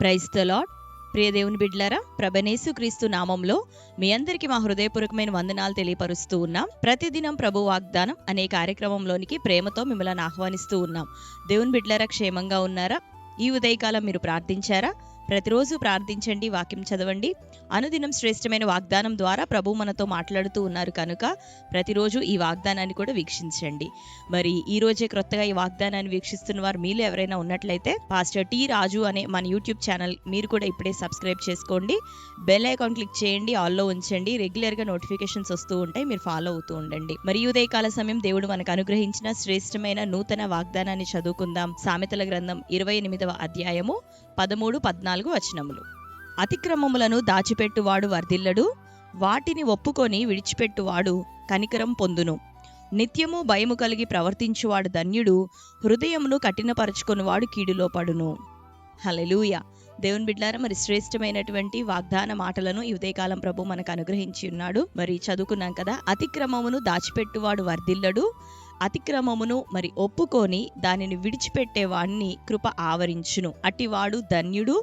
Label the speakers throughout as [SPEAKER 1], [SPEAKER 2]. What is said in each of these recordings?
[SPEAKER 1] Praise the lord. ప్రియ దేవుని బిడ్డలారా, ప్రభువైన క్రీస్తు నామంలో మీ అందరికీ మా హృదయపూర్వకమైన వందనాలు తెలియపరుస్తూ ఉన్నాం. ప్రతిదినం ప్రభు వాగ్దానం అనే కార్యక్రమంలోనికి ప్రేమతో మిమ్మల్ని ఆహ్వానిస్తూ ఉన్నాం. దేవుని బిడ్డలారా, క్షేమంగా ఉన్నారా? ఈ ఉదయకాలం మీరు ప్రార్థించారా? ప్రతిరోజు ప్రార్థించండి, వాక్యం చదవండి. అనుదినం శ్రేష్టమైన వాగ్దానం ద్వారా ప్రభు మనతో మాట్లాడుతూ ఉన్నారు కనుక ప్రతిరోజు ఈ వాగ్దానాన్ని కూడా వీక్షించండి. మరి ఈ రోజే క్రొత్తగా ఈ వాగ్దానాన్ని వీక్షిస్తున్న వారు మీలో ఎవరైనా ఉన్నట్లయితే పాస్టర్ టి రాజు అనే మన యూట్యూబ్ ఛానల్ మీరు కూడా ఇప్పుడే సబ్స్క్రైబ్ చేసుకోండి. బెల్ ఐకాన్ క్లిక్ చేయండి, ఆల్లో ఉంచండి. రెగ్యులర్గా నోటిఫికేషన్స్ వస్తూ ఉంటాయి, మీరు ఫాలో అవుతూ ఉండండి. మరి ఈ ఉదయకాల సమయం దేవుడు మనకు అనుగ్రహించిన శ్రేష్టమైన నూతన వాగ్దానాన్ని చదువుకుందాం. సామెతల గ్రంథం 28వ అధ్యాయము 13-14 వచనములు. అతిక్రమములను దాచిపెట్టువాడు వర్ధిల్లడు, వాటిని ఒప్పుకొని విడిచిపెట్టువాడు కనికరం పొందును. నిత్యము భయము కలిగి ప్రవర్తించువాడు ధన్యుడు, హృదయమును కఠినపరచుకొనివాడు కీడులో పడును. హల్లెలూయా. దేవుని బిడ్డలారా, మరి శ్రేష్టమైనటువంటి వాగ్దాన మాటలను ఈ ఉదయకాలం ప్రభు మనకు అనుగ్రహించి ఉన్నాడు. మరి చదువుకున్నాం కదా, అతిక్రమమును దాచిపెట్టువాడు వర్ధిల్లడు, అతిక్రమమును మరి ఒప్పుకొని దానిని విడిచిపెట్టేవాడిని కృప ఆవరించును. అటివాడు ధన్యుడు,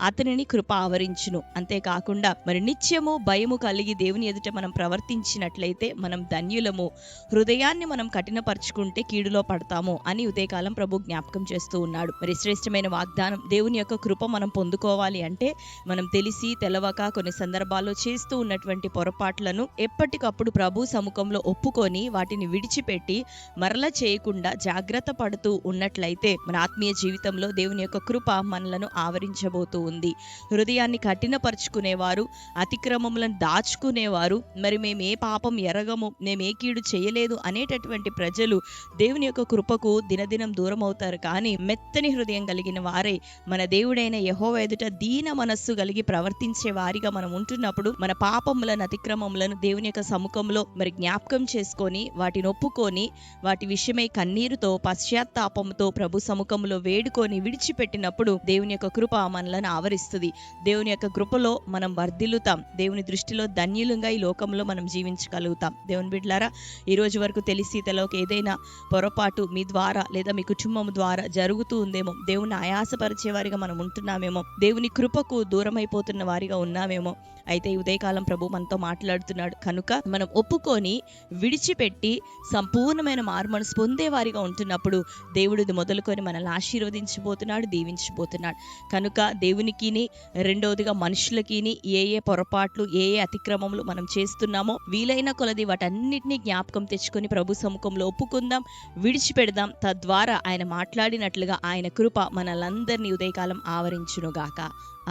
[SPEAKER 1] అతనిని కృప ఆవరించును. అంతేకాకుండా మరి నిత్యము భయము కలిగి దేవుని ఎదుట మనం ప్రవర్తించినట్లయితే మనం ధన్యులము. హృదయాన్ని మనం కఠినపరుచుకుంటే కీడులో పడతాము అని ఉదయకాలం ప్రభు జ్ఞాపకం చేస్తూ ఉన్నాడు. మరి శ్రేష్టమైన వాగ్దానం, దేవుని యొక్క కృప మనం పొందుకోవాలి అంటే మనం తెలిసి తెలవక కొన్ని సందర్భాల్లో చేస్తూ ఉన్నటువంటి పొరపాట్లను ఎప్పటికప్పుడు ప్రభు సముఖంలో ఒప్పుకొని వాటిని విడిచిపెట్టి మరల చేయకుండా జాగ్రత్త పడుతూ ఉన్నట్లయితే మన ఆత్మీయ జీవితంలో దేవుని యొక్క కృప మనలను ఆవరించబోతూ ఉంది. హృదయాన్ని కఠినపరుచుకునేవారు, అతిక్రమములను దాచుకునేవారు, మరి మేము ఏ పాపం ఎరగము, మేము ఏ కీడు చేయలేదు అనేటటువంటి ప్రజలు దేవుని యొక్క కృపకు దినదినం దూరం అవుతారు. కానీ మెత్తని హృదయం కలిగిన వారే మన దేవుడైన యెహోవా ఎదుట దీన మనస్సు కలిగి ప్రవర్తించే వారిగా మనం ఉంటున్నప్పుడు మన పాపములను, అతిక్రమములను దేవుని యొక్క సముఖంలో మరి జ్ఞాపకం చేసుకొని వాటిని ఒప్పుకొని వాటి విషయమై కన్నీరుతో పశ్చాత్తాపంతో ప్రభు సముఖంలో వేడుకొని విడిచిపెట్టినప్పుడు దేవుని యొక్క కృప మనలను ఆవరిస్తుంది. దేవుని యొక్క కృపలో మనం వర్ధిల్లుతాం. దేవుని దృష్టిలో ధన్యులుగా ఈ లోకంలో మనం జీవించగలుగుతాం. దేవుని బిడ్డలారా, ఈ రోజు వరకు తెలిసి తెలవక ఏదైనా పొరపాటు మీ ద్వారా లేదా మీ కుటుంబం ద్వారా జరుగుతూ ఉందేమో, దేవుని ఆయాసపరిచే వారిగా మనం ఉంటున్నామేమో, దేవుని కృపకు దూరం అయిపోతున్న వారిగా ఉన్నామేమో. అయితే ఈ ఉదయకాలం ప్రభు మనతో మాట్లాడుతున్నాడు కనుక మనం ఒప్పుకొని విడిచిపెట్టి సంపూర్ణమైన మారుమనసు పొందేవారిగా ఉంటున్నప్పుడు దేవుడిది మొదలుకొని మనల్ని ఆశీర్వదించబోతున్నాడు, దీవించబోతున్నాడు. కనుక దేవునికిని, రెండవదిగా మనుషులకిని ఏ పొరపాట్లు, ఏ అతిక్రమములు మనం చేస్తున్నామో వీలైన కొలది వాటన్నిటినీ జ్ఞాపకం తెచ్చుకొని ప్రభు సముఖంలో ఒప్పుకుందాం, విడిచిపెడదాం. తద్వారా ఆయన మాట్లాడినట్లుగా ఆయన కృప మనలందరినీ ఉదయకాలం ఆవరించునుగాక.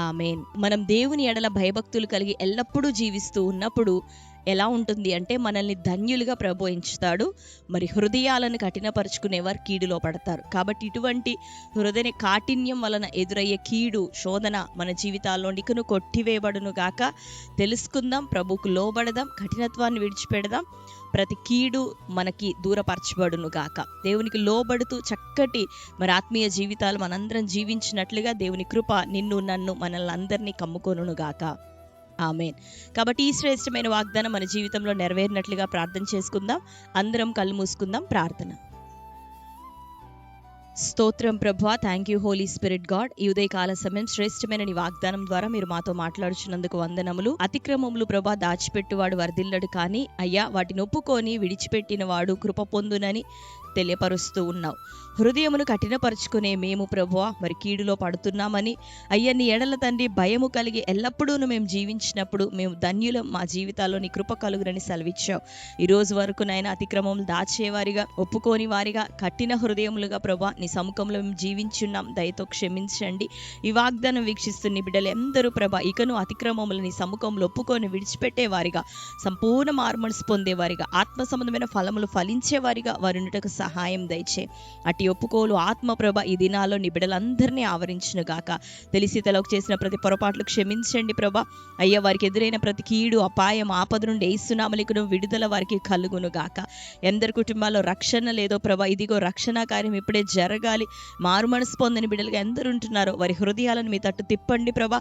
[SPEAKER 1] ఆమేన్. మనం దేవుని ఎడల భయభక్తులు కలిగి ఎల్లప్పుడూ జీవిస్తూ ఉన్నప్పుడు ఎలా ఉంటుంది అంటే మనల్ని ధన్యులుగా ప్రభు ఎంచుతాడు. మరి హృదయాలను కఠినపరుచుకునేవారు కీడులో పడతారు. కాబట్టి ఇటువంటి హృదయ కాఠిన్యం వలన ఎదురయ్యే కీడు, శోధన మన జీవితాల్లో ఇకను కొట్టివేయబడును గాక. తెలుసుకుందాం, ప్రభుకు లోబడదాం, కఠినత్వాన్ని విడిచిపెడదాం, ప్రతి కీడు మనకి దూరపరచబడును గాక. దేవునికి లోబడుతూ చక్కటి మరి ఆత్మీయ జీవితాలు మనందరం జీవించినట్లుగా దేవుని కృప నిన్ను, నన్ను, మనల్ని అందరినీ కమ్ముకొనును గాక. ఆమేన్. కాబట్టి ఈ శ్రేష్టమైన వాగ్దానం మన జీవితంలో నెరవేరినట్లుగా ప్రార్థన చేసుకుందాం. అందరం కళ్ళు మూసుకుందాం. ప్రార్థన. స్తోత్రం ప్రభువా, thank you holy spirit God. ఈ ఉదయకాల సమయం శ్రేష్టమైన నీ వాగ్దానం ద్వారా మీరు మాతో మాట్లాడుచున్నందుకు వందనములు. అతిక్రమములు ప్రభా దాచిపెట్టువాడు వర్ధిల్లడు, కానీ అయ్యా వాటిని ఒప్పుకొని విడిచిపెట్టిన వాడు కృప పొందునని తెలియపరుస్తూ ఉన్నావు. హృదయమును కఠినపరుచుకునే మేము ప్రభువా మరి కీడులో పడుతున్నామని, అయ్యా నీ ఎడల తండ్రి భయము కలిగి ఎల్లప్పుడూ మేము జీవించినప్పుడు మేము ధన్యులం, మా జీవితాల్లో నీ కృప కలుగునని సెలవిచ్చావు. ఈ రోజు వరకు నాయన అతిక్రమములు దాచేవారిగా, ఒప్పుకోని వారిగా, కఠిన హృదయములుగా ప్రభా నీ సముఖంలో మేము జీవించున్నాం. దయతో క్షమించండి. ఈ వాగ్దానం వీక్షిస్తున్న బిడ్డలు ఎందరూ ప్రభా ఇకను అతిక్రమములు నీ సముఖంలో ఒప్పుకొని విడిచిపెట్టేవారిగా, సంపూర్ణ మారుమనసు పొందేవారిగా, ఆత్మ సంబంధమైన ఫలములు ఫలించేవారిగా వారున్నటకు సహాయం దయచే. అటు ఒప్పుకోలు ఆత్మ ప్రభ ఈ దినాల్లో నీ బిడ్డలందరినీ ఆవరించును గాక. తెలిసి తెలవక చేసిన ప్రతి పొరపాట్లు క్షమించండి ప్రభ. అయ్యా వారికి ఎదురైన ప్రతి కీడు, అపాయం, ఆపద నుండి యేసునామమున విడుదల వారికి కలుగును గాక. ఎందరి కుటుంబాల్లో రక్షణ లేదో ప్రభ, ఇదిగో రక్షణ కార్యం ఇప్పుడే జరగాలి. మారు మనసు పొందని బిడ్డలుగా ఎందరు ఉంటున్నారో వారి హృదయాలను మీ తట్టు తిప్పండి ప్రభ.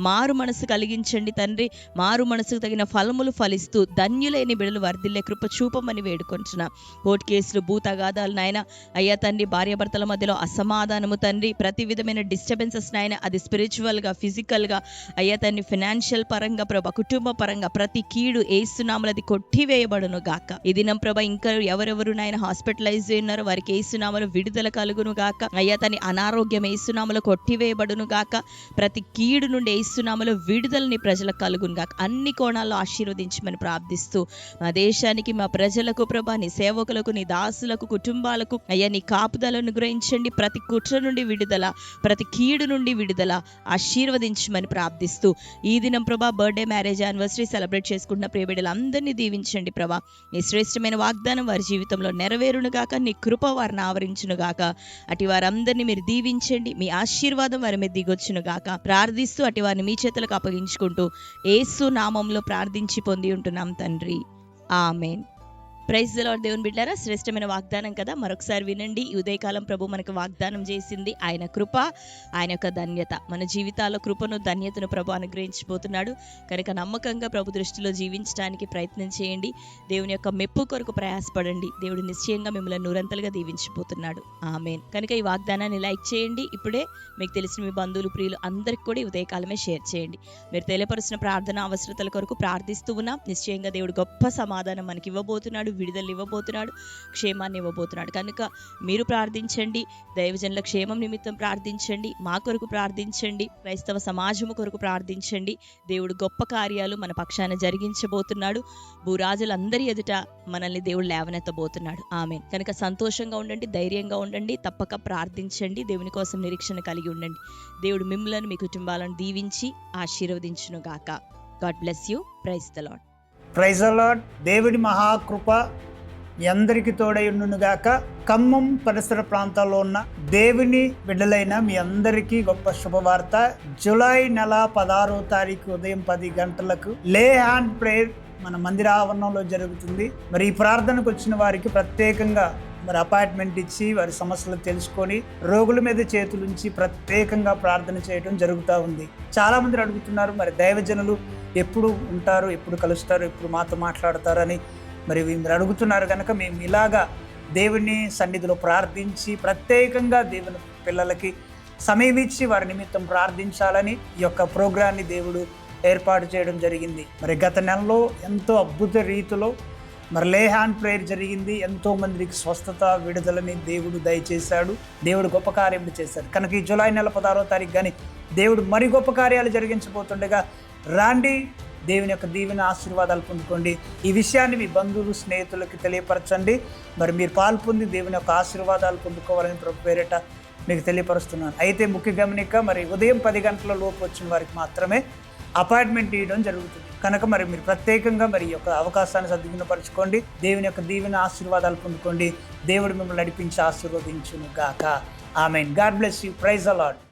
[SPEAKER 1] మారు మనసు కలిగించండి తండ్రి. మారు మనసుకు తగిన ఫలములు ఫలిస్తూ ధన్యులైన బిడ్డలు వర్ధిల్లే కృప చూపమని వేడుకుంటున్నా. కోర్టు కేసులు, భూతగాదాలు, వివాదాలు నాయన, అయ్యా తండ్రి భార్యాభర్తల మధ్యలో అసమాధానము తండ్రి, ప్రతి విధమైన డిస్టర్బెన్సెస్ నాయన, అది స్పిరిచువల్గా, ఫిజికల్గా, అయ్యా తండ్రి ఫినాన్షియల్ పరంగా ప్రభా, కుటుంబ పరంగా ప్రతి కీడు ఏసునామములో అది కొట్టివేయబడును గాక. ఈ దినం ప్రభా ఇంకా ఎవరెవరు నాయన హాస్పిటలైజ్ ఉన్నారో వారికి ఏసునామములో విడుదల కలుగును గాక. అయ్యా తండ్రి అనారోగ్యం ఏసునామములో కొట్టివేయబడును గాక. ప్రతి కీడు నుండి ఏసునామములో విడుదలని ప్రజలకు కలుగును గాక. అన్ని కోణాల్లో ఆశీర్వదించమని ప్రార్థిస్తూ మా దేశానికి, మా ప్రజలకు ప్రభా, నీ సేవకులకు, నీ దాసులకు, కుటుంబాలకు అయ్యా నీ కాపుదలను అనుగ్రహించండి. ప్రతి కుట్ర నుండి విడుదల, ప్రతి కీడు నుండి విడుదల ఆశీర్వదించమని ప్రార్థిస్తూ ఈ దినం ప్రభా బర్త్డే, మ్యారేజ్, యానివర్సరీ సెలబ్రేట్ చేసుకుంటున్న ప్రియ బిడ్డలందరినీ దీవించండి ప్రభా. నీ శ్రేష్టమైన వాగ్దానం వారి జీవితంలో నెరవేరును గాక. నీ కృప వారిని ఆవరించును గాక. అటు వారందరినీ మీరు దీవించండి. మీ ఆశీర్వాదం వారి మీద దిగొచ్చును గాక. ప్రార్థిస్తూ అటు వారిని మీ చేతులకు అప్పగించుకుంటూ యేసు నామంలో ప్రార్థించి పొంది ఉంటున్నాం తండ్రి. ఆమేన్. Praise the lord. దేవుని బిడ్డలారా, శ్రేష్టమైన వాగ్దానం కదా, మరొకసారి వినండి. ఈ ఉదయకాలం ప్రభు మనకు వాగ్దానం చేసింది ఆయన కృప, ఆయన యొక్క ధన్యత. మన జీవితాల్లో కృపను, ధన్యతను ప్రభు అనుగ్రహించబోతున్నాడు కనుక నమ్మకంగా ప్రభు దృష్టిలో జీవించడానికి ప్రయత్నం చేయండి. దేవుని యొక్క మెప్పు కొరకు ప్రయాసపడండి. దేవుడు నిశ్చయంగా మిమ్మల్ని నూరంతలుగా దీవించబోతున్నాడు. ఆమేన్. కనుక ఈ వాగ్దానాన్ని లైక్ చేయండి. ఇప్పుడే మీకు తెలిసిన మీ బంధువులు, ప్రియులు అందరికి కూడా ఈ ఉదయకాలమే షేర్ చేయండి. మీరు తెలియపరుచిన ప్రార్థన అవసరతల కొరకు ప్రార్థిస్తూ ఉన్నాం. నిశ్చయంగా దేవుడు గొప్ప సమాధానం మనకి ఇవ్వబోతున్నాడు, విడుదల ఇవ్వబోతున్నాడు, క్షేమాన్ని ఇవ్వబోతున్నాడు. కనుక మీరు ప్రార్థించండి, దైవజనుల క్షేమం నిమిత్తం ప్రార్థించండి, మా కొరకు ప్రార్థించండి, క్రైస్తవ సమాజము కొరకు ప్రార్థించండి. దేవుడు గొప్ప కార్యాలు మన పక్షాన జరిగించబోతున్నాడు. భూరాజులందరి ఎదుట మనల్ని దేవుడు లేవనెత్తబోతున్నాడు. ఆమేన్. కనుక సంతోషంగా ఉండండి, ధైర్యంగా ఉండండి, తప్పక ప్రార్థించండి, దేవుని కోసం నిరీక్షణ కలిగి ఉండండి. దేవుడు మిమ్మల్ని, మీ కుటుంబాలను దీవించి ఆశీర్వదించును గాక. God bless you. Praise the lord.
[SPEAKER 2] Praise the lord. దేవుడి మహాకృప మీ అందరికీ తోడై ఉండునుగాక. ఖమ్మం పరిసర ప్రాంతాల్లో ఉన్న దేవుని బిడ్డలైన మీ అందరికీ గొప్ప శుభవార్త. జూలై నెల 16వ తారీఖు ఉదయం 10 గంటలకు లే హ్యాండ్ ప్రేయర్ మన మందిర ఆవరణంలో జరుగుతుంది. మరి ఈ ప్రార్థనకు వచ్చిన వారికి ప్రత్యేకంగా మరి అపాయింట్మెంట్ ఇచ్చి వారి సమస్యలు తెలుసుకొని రోగుల మీద చేతులుంచి ప్రత్యేకంగా ప్రార్థన చేయడం జరుగుతూ ఉంది. చాలా మంది అడుగుతున్నారు, మరి దైవజనులు ఎప్పుడు ఉంటారు, ఎప్పుడు కలుస్తారు, ఎప్పుడు మాతో మాట్లాడతారని మరి మీరు అడుగుతున్నారు. కనుక మేము ఇలాగా దేవుని సన్నిధిలో ప్రార్థించి ప్రత్యేకంగా దేవుని పిల్లలకి సమయం ఇచ్చి వారి నిమిత్తం ప్రార్థించాలని ఈ యొక్క ప్రోగ్రాన్ని దేవుడు ఏర్పాటు చేయడం జరిగింది. మరి గత నెలలో ఎంతో అద్భుత రీతిలో మరి లే హ్యాండ్ ప్రేయర్ జరిగింది. ఎంతో మందికి స్వస్థత, విడుదలని దేవుడు దయచేశాడు. దేవుడు గొప్ప కార్యములు చేశాడు. కనుక ఈ జూలై నెల 16వ తారీఖు కానీ దేవుడు మరి గొప్ప కార్యాలు జరిగించబోతుండగా రాండి, దేవుని యొక్క దీవెన ఆశీర్వాదాలు పొందుకోండి. ఈ విషయాన్ని మీ బంధువులు, స్నేహితులకి తెలియపరచండి. మరి మీరు పాల్పొంది దేవుని యొక్క ఆశీర్వాదాలు పొందుకోవాలని ప్రభు పేరిట మీకు తెలియపరుస్తున్నాను. అయితే ముఖ్య గమనిక, మరి ఉదయం 10 గంటల లోపు వచ్చిన వారికి మాత్రమే అపాయింట్మెంట్ ఇవ్వడం జరుగుతుంది. కనుక మరి మీరు ప్రత్యేకంగా మరి యొక్క అవకాశాన్ని సద్వినియోగపరచుకోండి. దేవుని యొక్క దీవెన ఆశీర్వాదాలు పొందుకోండి. దేవుడు మిమ్మల్ని నడిపించి ఆశీర్వదించును గాక. ఆమేన్. God bless you. Praise the lord.